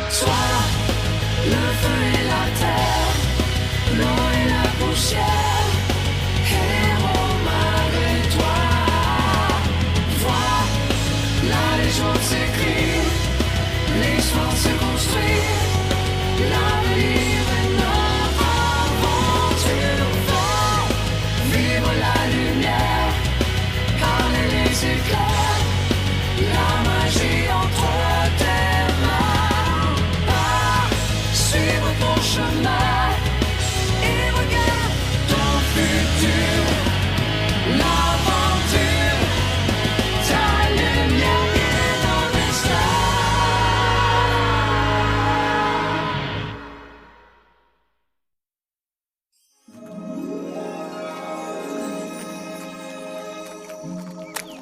Toi, le feu et la terre, l'eau et la poussière, héros malgré toi. Vois la légende s'écrire, l'histoire se construire, l'avenir est notre aventure. Fais vivre la lumière, parler les éclairs, la magie entre tes mains. Pars, suivre ton chemin et regarde ton futur. L'aventure, ta lumière est ton destin.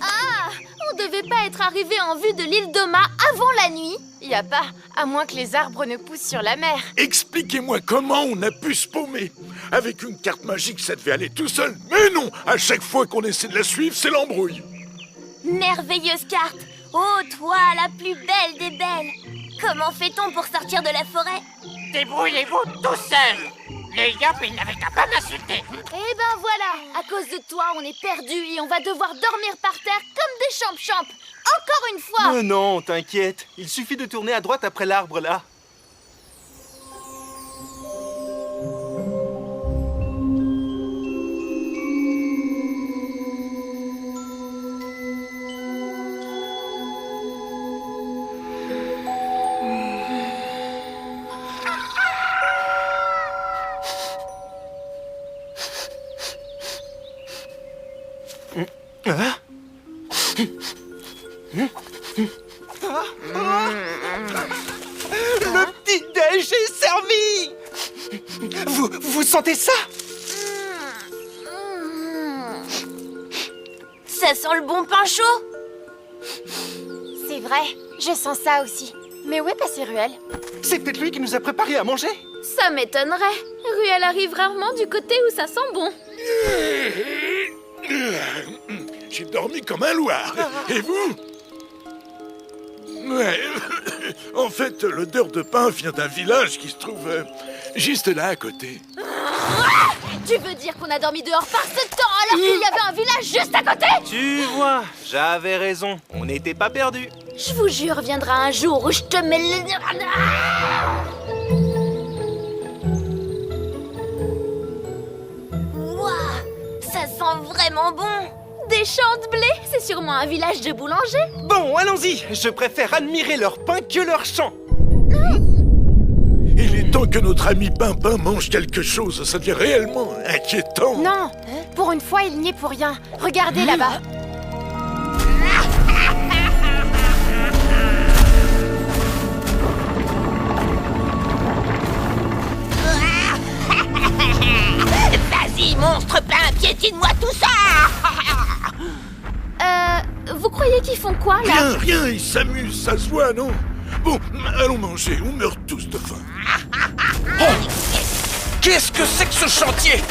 Ah, on devait pas être arrivé en vue de l'île d'Oma avant la nuit. Y a pas, à moins que les arbres ne poussent sur la mer. Expliquez-moi comment on a pu se paumer. Avec une carte magique, ça devait aller tout seul. Mais non, à chaque fois qu'on essaie de la suivre, c'est l'embrouille. Merveilleuse carte. Oh, toi, la plus belle des belles. Comment fait-on pour sortir de la forêt? Débrouillez-vous tout seul. Les Yop, ils n'avaient qu'à pas m'insulter. Eh ben voilà, à cause de toi, on est perdus et on va devoir dormir par terre comme des champs-champs. Encore une fois. Non, t'inquiète. Il suffit de tourner à droite après l'arbre, là. Le petit-déj est servi. Vous sentez ça? Ça sent le bon pain chaud. C'est vrai, je sens ça aussi. Mais où est passé Ruel? C'est peut-être lui qui nous a préparé à manger. Ça m'étonnerait. Ruel arrive rarement du côté où ça sent bon. J'ai dormi comme un loir. Et vous? Ouais. En fait, l'odeur de pain vient d'un village qui se trouve juste là à côté. Tu veux dire qu'on a dormi dehors par ce temps alors qu'il y avait un village juste à côté? Tu vois, j'avais raison. On n'était pas perdus. Je vous jure, viendra un jour où je te mets le... Ouah, ça sent vraiment bon. Des champs de blé, c'est sûrement un village de boulangers. Bon, allons-y. Je préfère admirer leur pain que leur chant. Il est temps que notre ami Pimpin mange quelque chose. Ça devient réellement inquiétant. Non, pour une fois, il n'y est pour rien. Regardez là-bas. Vas-y, monstre pain, piétine-moi tout ça. Vous croyez qu'ils font quoi, là? Rien, ils s'amusent, ça se voit, non? Bon, allons manger, on meurt tous de faim. Qu'est-ce que c'est que ce chantier?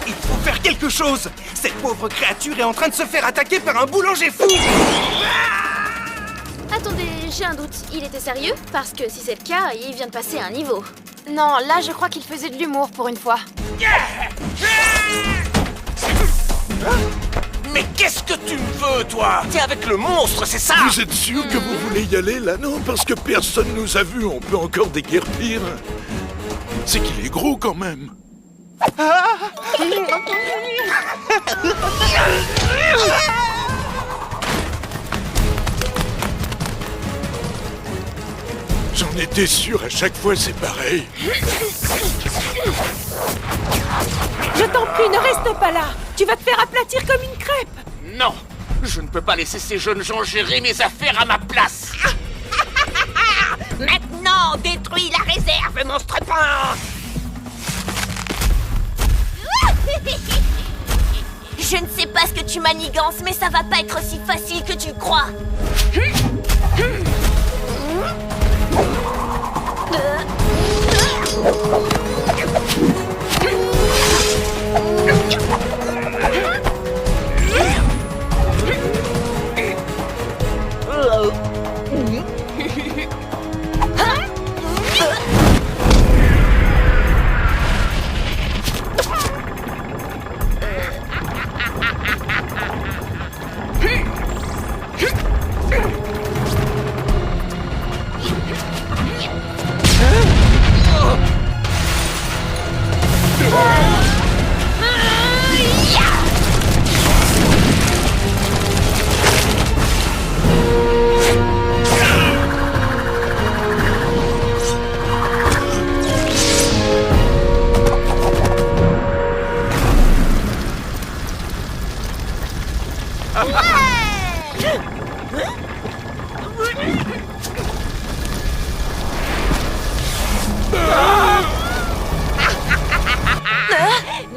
Il faut faire quelque chose. Cette pauvre créature est en train de se faire attaquer par un boulanger fou. Attendez, j'ai un doute. Il était sérieux? Parce que si c'est le cas, il vient de passer un niveau. Non, là, je crois qu'il faisait de l'humour pour une fois. Mais qu'est-ce que tu me veux, toi? T'es avec le monstre, c'est ça? Vous êtes sûr que vous voulez y aller, là? Non, parce que personne nous a vus, on peut encore déguerpir. C'est qu'il est gros, quand même. J'en étais sûr, à chaque fois c'est pareil. Je t'en prie, ne reste pas là. Tu vas te faire aplatir comme une crêpe. Non, je ne peux pas laisser ces jeunes gens gérer mes affaires à ma place. Maintenant, détruis la réserve, monstre pain. Je ne sais pas ce que tu manigances, mais ça va pas être aussi facile que tu crois.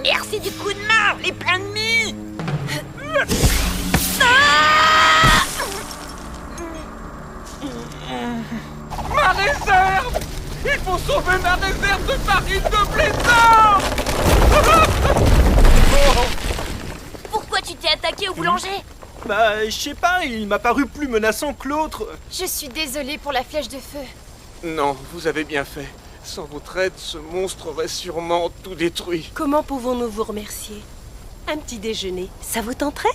Merci du coup de main, les pleins de mie. Ma réserve! Il faut sauver ma réserve de farine de blé d'or! Pourquoi tu t'es attaqué au boulanger? Bah, je sais pas, il m'a paru plus menaçant que l'autre. Je suis désolée pour la flèche de feu. Non, vous avez bien fait. Sans votre aide, ce monstre aurait sûrement tout détruit. Comment pouvons-nous vous remercier? Un petit déjeuner, ça vous tenterait?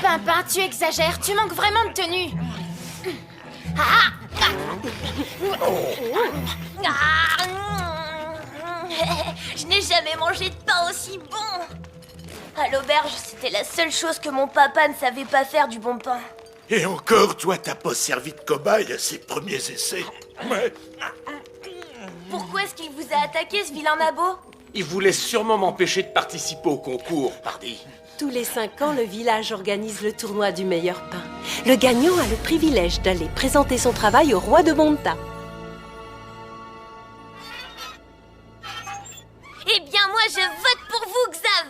Pimpin, tu exagères, tu manques vraiment de tenue. Je n'ai jamais mangé de pain aussi bon. À l'auberge, c'était la seule chose que mon papa ne savait pas faire du bon pain. Et encore, toi, t'as pas servi de cobaye à ses premiers essais. Ouais. Pourquoi est-ce qu'il vous a attaqué, ce vilain nabot? Il voulait sûrement m'empêcher de participer au concours, pardi. Tous les 5 ans, le village organise le tournoi du meilleur pain. Le gagnant a le privilège d'aller présenter son travail au roi de Bonta. Eh bien, moi, je vote pour vous, Xav.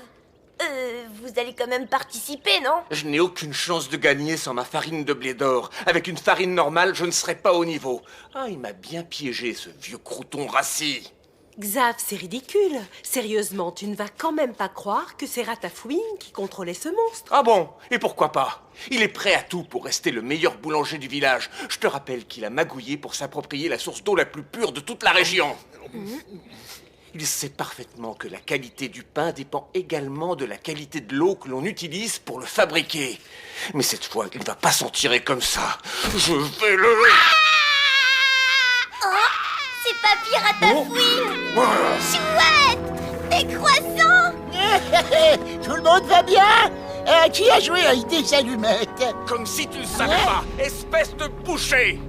Vous allez quand même participer, non? Je n'ai aucune chance de gagner sans ma farine de blé d'or. Avec une farine normale, je ne serais pas au niveau. Ah, il m'a bien piégé, ce vieux crouton rassis. Xav, c'est ridicule. Sérieusement, tu ne vas quand même pas croire que c'est Ratafouine qui contrôlait ce monstre. Ah bon? Et pourquoi pas? Il est prêt à tout pour rester le meilleur boulanger du village. Je te rappelle qu'il a magouillé pour s'approprier la source d'eau la plus pure de toute la région. Il sait parfaitement que la qualité du pain dépend également de la qualité de l'eau que l'on utilise pour le fabriquer. Mais cette fois, il ne va pas s'en tirer comme ça. Je vais le... C'est Papy Ratafouine. Chouette! Des croissants! Tout le monde va bien? Qui a joué avec des allumettes? Comme si tu ne savais pas, espèce de boucher!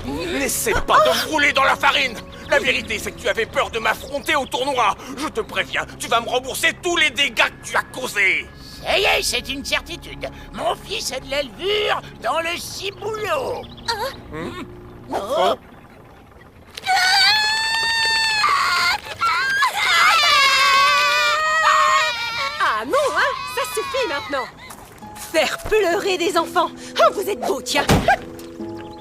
N'essaie pas de me rouler dans la farine! La vérité, c'est que tu avais peur de m'affronter au tournoi. Je te préviens, tu vas me rembourser tous les dégâts que tu as causés. Ça y est, c'est une certitude. Mon fils a de la levure dans le ciboulot. Oh. Ah non, hein? Ça suffit maintenant. Faire pleurer des enfants. Oh, vous êtes beau, tiens.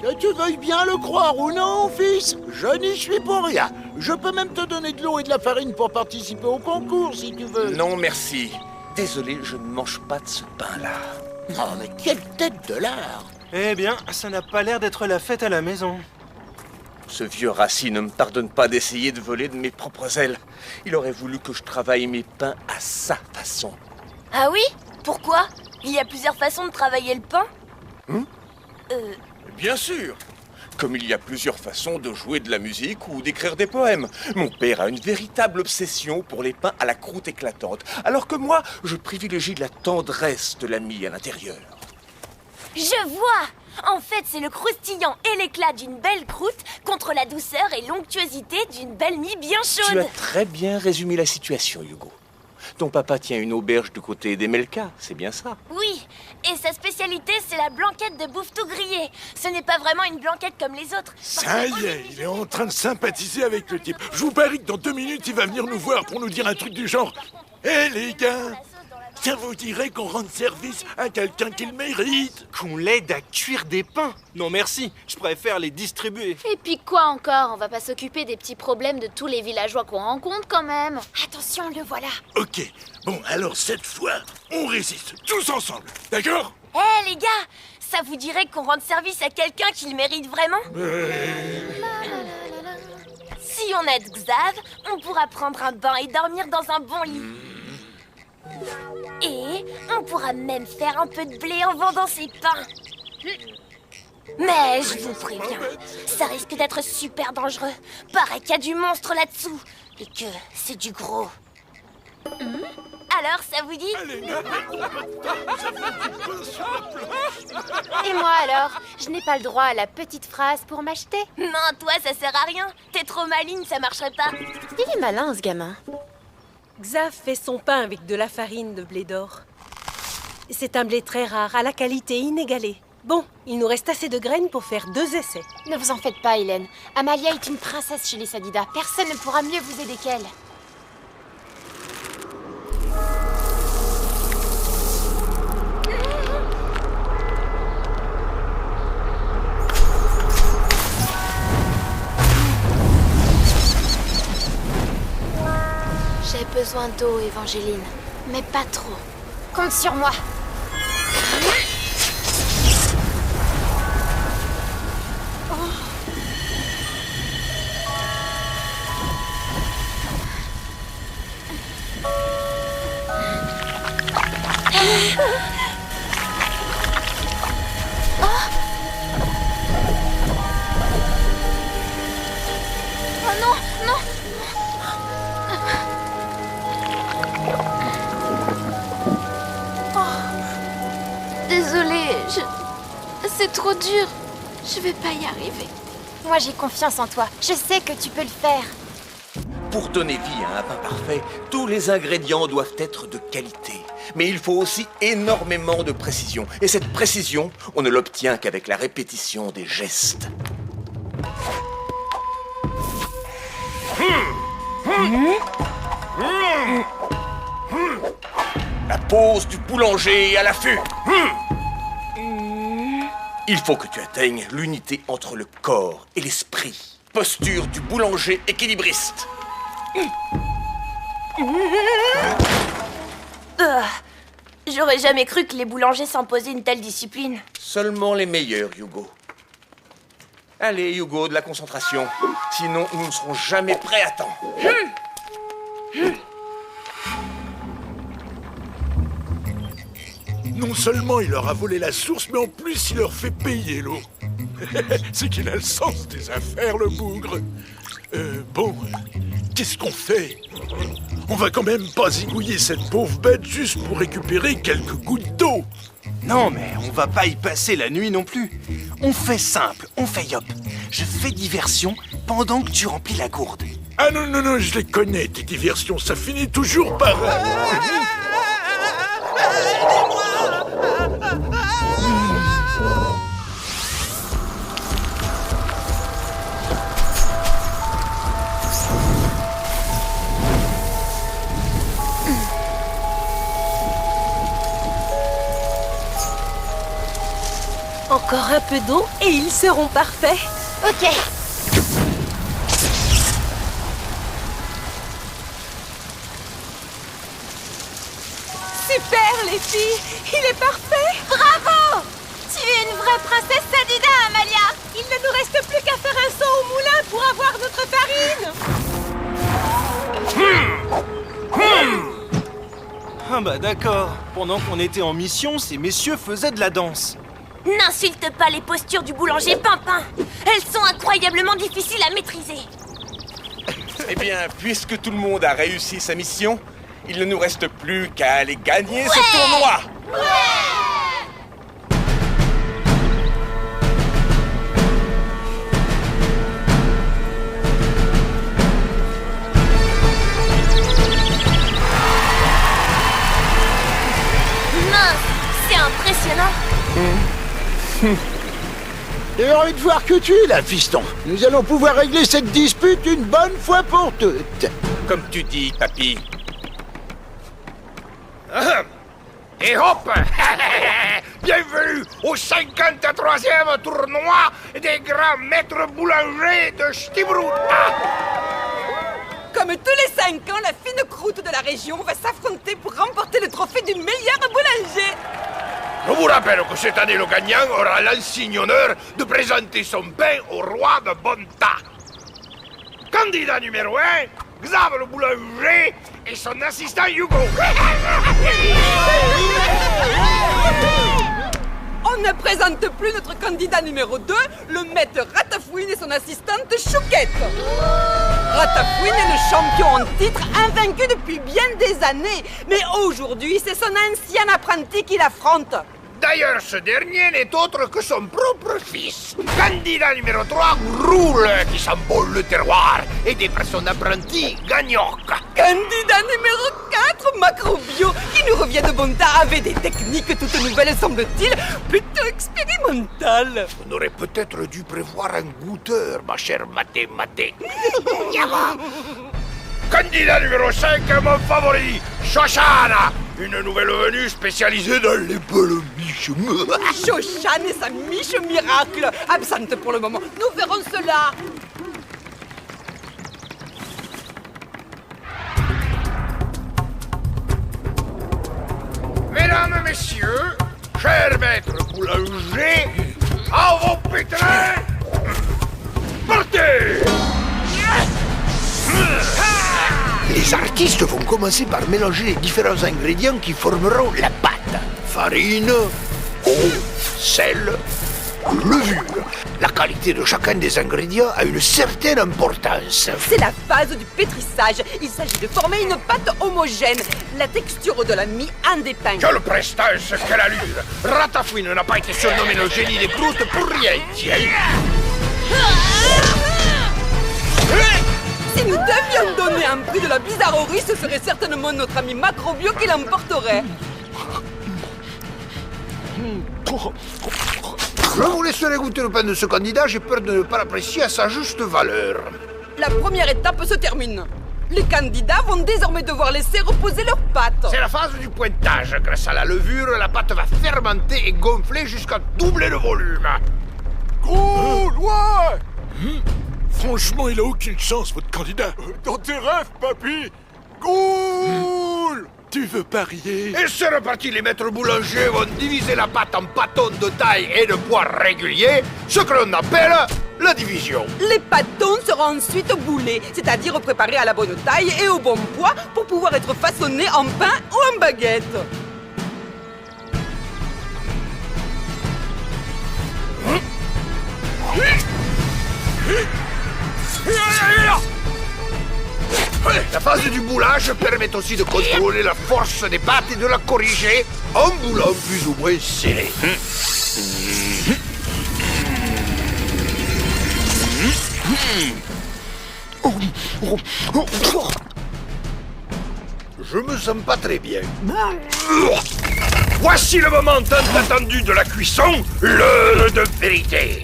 Que tu veuilles bien le croire ou non, fils, je n'y suis pour rien. Je peux même te donner de l'eau et de la farine pour participer au concours, si tu veux. Non, merci. Désolé, je ne mange pas de ce pain-là. Oh, mais quelle tête de lard! Eh bien, ça n'a pas l'air d'être la fête à la maison. Ce vieux rassis ne me pardonne pas d'essayer de voler de mes propres ailes. Il aurait voulu que je travaille mes pains à sa façon. Ah oui? Pourquoi? Il y a plusieurs façons de travailler le pain? Bien sûr. Comme il y a plusieurs façons de jouer de la musique ou d'écrire des poèmes. Mon père a une véritable obsession pour les pains à la croûte éclatante, alors que moi, je privilégie la tendresse de la mie à l'intérieur. Je vois! En fait, c'est le croustillant et l'éclat d'une belle croûte contre la douceur et l'onctuosité d'une belle mie bien Tu chaude. as très bien résumé la situation, Hugo. Ton papa tient une auberge du côté d'Emelka, c'est bien ça? Oui, et sa spécialité, c'est la blanquette de bouffe-tout grillé. Ce n'est pas vraiment une blanquette comme les autres. Ça y est, il est en train de sympathiser avec le type. Je vous parie que dans 2 minutes, il va venir nous voir pour nous dire un truc du genre. Hé les gars, ça vous dirait qu'on rende service à quelqu'un qui le mérite? Qu'on l'aide à cuire des pains? Non merci, je préfère les distribuer. Et puis quoi encore? On va pas s'occuper des petits problèmes de tous les villageois qu'on rencontre quand même. Attention, le voilà. Ok, bon alors cette fois, on résiste, tous ensemble, d'accord? Hé les gars, ça vous dirait qu'on rende service à quelqu'un qui le mérite vraiment? Si on aide Xav, on pourra prendre un bain et dormir dans un bon lit. Et on pourra même faire un peu de blé en vendant ses pains. Mais je vous préviens, ça risque d'être super dangereux. Paraît qu'il y a du monstre là-dessous et que c'est du gros. Alors, ça vous dit? Allez, ne perdons pas de temps, ça fait du pain sur la planche. Et moi alors? Je n'ai pas le droit à la petite phrase pour m'acheter. Non, toi, ça sert à rien. T'es trop maligne, ça marcherait pas. Il est malin, ce gamin. Xav fait son pain avec de la farine de blé d'or. C'est un blé très rare, à la qualité inégalée. Bon, il nous reste assez de graines pour faire 2 essais. Ne vous en faites pas, Hélène. Amalia est une princesse chez les Sadida. Personne ne pourra mieux vous aider qu'elle. J'ai besoin d'eau, Évangeline. Mais pas trop. Compte sur moi. Oh non, non! Désolée, c'est trop dur. Je vais pas y arriver. Moi, j'ai confiance en toi. Je sais que tu peux le faire. Pour donner vie à un pain parfait, tous les ingrédients doivent être de qualité. Mais il faut aussi énormément de précision. Et cette précision, on ne l'obtient qu'avec la répétition des gestes. La pose du boulanger à l'affût. Il faut que tu atteignes l'unité entre le corps et l'esprit. Posture du boulanger équilibriste. J'aurais jamais cru que les boulangers s'imposaient une telle discipline. Seulement les meilleurs, Hugo. Allez, Hugo, de la concentration. Sinon, nous ne serons jamais prêts à temps. Non seulement il leur a volé la source, mais en plus il leur fait payer l'eau. C'est qu'il a le sens des affaires, le bougre. Bon, qu'est-ce qu'on fait? On va quand même pas zigouiller cette pauvre bête juste pour récupérer quelques gouttes d'eau. Non, mais on va pas y passer la nuit non plus. On fait simple, on fait yop. Je fais diversion pendant que tu remplis la gourde. Ah non, non, non, je les connais, tes diversions, ça finit toujours par... Encore un peu d'eau et ils seront parfaits. Ok. Super, les filles! Il est parfait! Bravo! Tu es une vraie princesse Sadida, Amalia! Il ne nous reste plus qu'à faire un saut au moulin pour avoir notre farine! Ah bah d'accord. Pendant qu'on était en mission, ces messieurs faisaient de la danse. N'insulte pas les postures du boulanger Pimpin. Elles sont incroyablement difficiles à maîtriser. Eh bien, puisque tout le monde a réussi sa mission, il ne nous reste plus qu'à aller gagner ce tournoi. Mince, c'est impressionnant. J'ai envie de voir que tu es là, fiston. Nous allons pouvoir régler cette dispute une bonne fois pour toutes. Comme tu dis, papy. Et hop! Bienvenue au 53e tournoi des grands maîtres boulangers de Stibrout. Comme tous les 5 ans, la fine croûte de la région va s'affronter pour remporter le trophée du meilleur boulanger. Je vous rappelle que cette année, le gagnant aura l'insigne honneur de présenter son pain au roi de Bonta. Candidat numéro 1, Xav le boulanger et son assistant Hugo. On ne présente plus notre candidat numéro 2, le maître Ratafouine et son assistante Chouquette. Ratafouine est le champion en titre, invaincu depuis bien des années. Mais aujourd'hui, c'est son ancien apprenti qui l'affronte. D'ailleurs, ce dernier n'est autre que son propre fils. Candidat numéro 3, Roule, qui s'embole le terroir, aidé par son apprenti, Gagnoc. Candidat numéro 4, Macrobio, qui nous revient de bon temps avec des techniques toutes nouvelles, semble-t-il, plutôt expérimentales. On aurait peut-être dû prévoir un goûteur, ma chère Maté. Candidat numéro 5, mon favori, Shoshana, une nouvelle venue spécialisée dans les belles miches. Shoshana et sa miche miracle, absente pour le moment. Nous verrons cela. Mesdames, messieurs, chers maîtres boulangers, à vos pétrins, partez! Les artistes vont commencer par mélanger les différents ingrédients qui formeront la pâte. Farine, eau, sel, levure. La qualité de chacun des ingrédients a une certaine importance. C'est la phase du pétrissage. Il s'agit de former une pâte homogène. La texture de la mie en dépend. Quelle prestance, quelle allure! Ratafouine n'a pas été surnommé le génie des croûtes pour rien, tiens. Si nous devions donner un prix de la bizarrerie, ce serait certainement notre ami Macrobio qui l'emporterait. Je vous laisserai goûter le pain de ce candidat, j'ai peur de ne pas l'apprécier à sa juste valeur. La première étape se termine. Les candidats vont désormais devoir laisser reposer leurs pâtes. C'est la phase du pointage. Grâce à la levure, la pâte va fermenter et gonfler jusqu'à doubler le volume. Cool, ouais. Franchement, il a aucune chance, votre candidat. Dans tes rêves, papy. Cool. Tu veux parier? Et c'est reparti, les maîtres boulangers vont diviser la pâte en pâtons de taille et de poids réguliers, ce que l'on appelle la division. Les pâtons seront ensuite boulés, c'est-à-dire préparés à la bonne taille et au bon poids pour pouvoir être façonnés en pain ou en baguette. La phase du boulage permet aussi de contrôler la force des pâtes et de la corriger en boulant plus ou moins serré. Je me sens pas très bien. Voici le moment tant attendu de la cuisson, l'heure de vérité.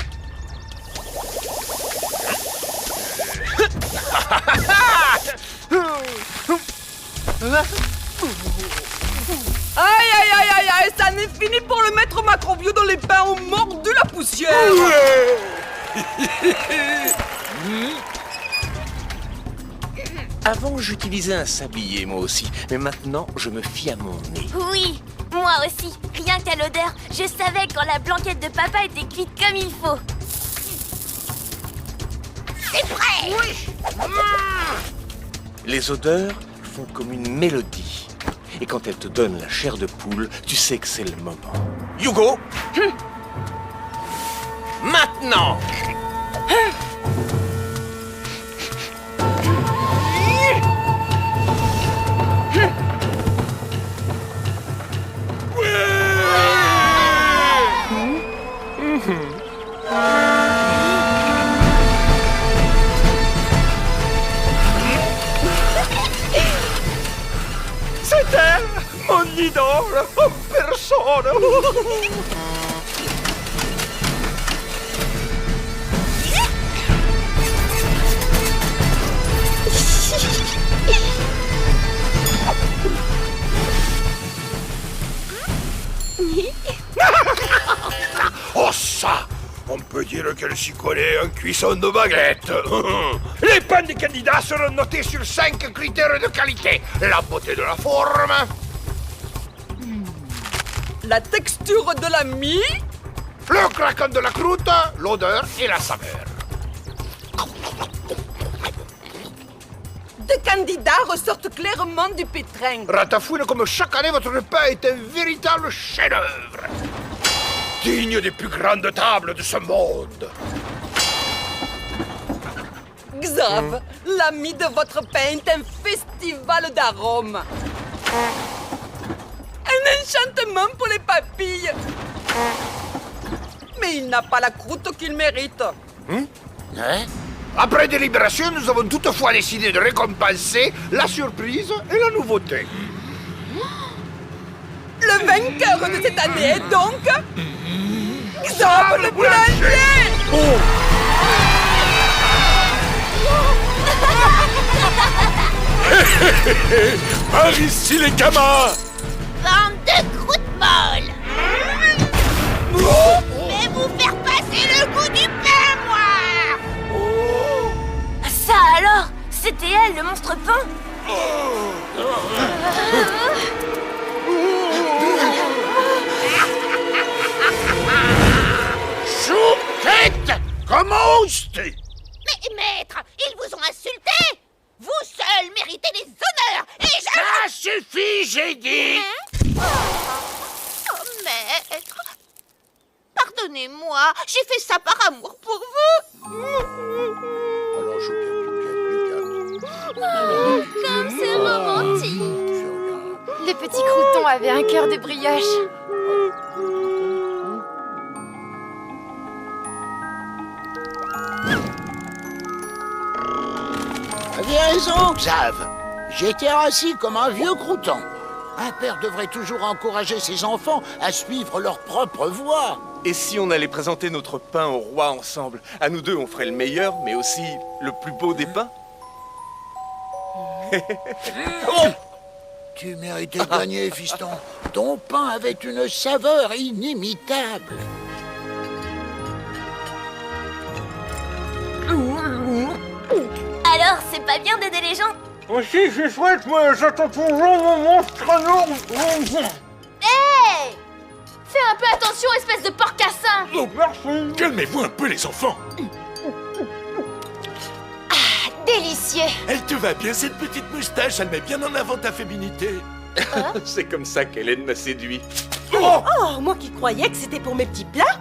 Aïe aïe aïe aïe aïe, ça n'est fini pour le maître Macrobio dont les pains ont mordu la poussière. Avant, j'utilisais un sablier, moi aussi. Mais maintenant, je me fie à mon nez. Oui, moi aussi. Rien qu'à l'odeur, je savais quand la blanquette de papa était cuite comme il faut. C'est prêt! Oui. Les odeurs font comme une mélodie. Et quand elles te donnent la chair de poule, tu sais que c'est le moment. Hugo! Maintenant! C'était mon idole en personne. Oh ça! On peut dire qu'elle s'y connaît en cuisson de baguette. Les pains des candidats seront notés sur 5 critères de qualité. La beauté de la forme, La texture de la mie, le craquant de la croûte, l'odeur et la saveur. deux candidats ressortent clairement du pétrin. Ratafouine, comme chaque année, votre repas est un véritable chef-d'œuvre. digne des plus grandes tables de ce monde. Xav, l'ami de votre pain est un festival d'arômes. Un enchantement pour les papilles. Mais il n'a pas la croûte qu'il mérite. Après délibération, nous avons toutefois décidé de récompenser la surprise et la nouveauté. Le vainqueur de cette année est donc... Xav le boulanger. Par ici les camas! Bande de croûtes molles. Je vais vous faire passer le goût du pain, moi. Ça alors? C'était elle, le monstre pain? Chouquette! Comment oses-tu? Mais maître, ils vous ont insulté. Vous seul méritez les honneurs. Et je... Ça suffit, j'ai dit! Oh, maître, pardonnez-moi, j'ai fait ça par amour pour vous. Alors, Comme c'est romantique. Les petits croutons avaient un cœur de brioche. T'avais raison, Xav. J'étais assis comme un vieux crouton. Un père devrait toujours encourager ses enfants à suivre leur propre voie. Et si on allait présenter notre pain au roi ensemble? À nous deux, on ferait le meilleur, mais aussi le plus beau des pains. Tu méritais de gagner, fiston. Ton pain avait une saveur inimitable. Alors, c'est pas bien d'aider les gens? Aussi, je souhaite, mais j'attends toujours mon monstre énorme. Hey! Fais un peu attention, espèce de porcassin! Oh, merci. Calmez-vous un peu les enfants! Délicieux. Elle te va bien cette petite moustache, elle met bien en avant ta féminité. C'est comme ça qu'Hélène m'a séduit. Oh, moi qui croyais que c'était pour mes petits plats.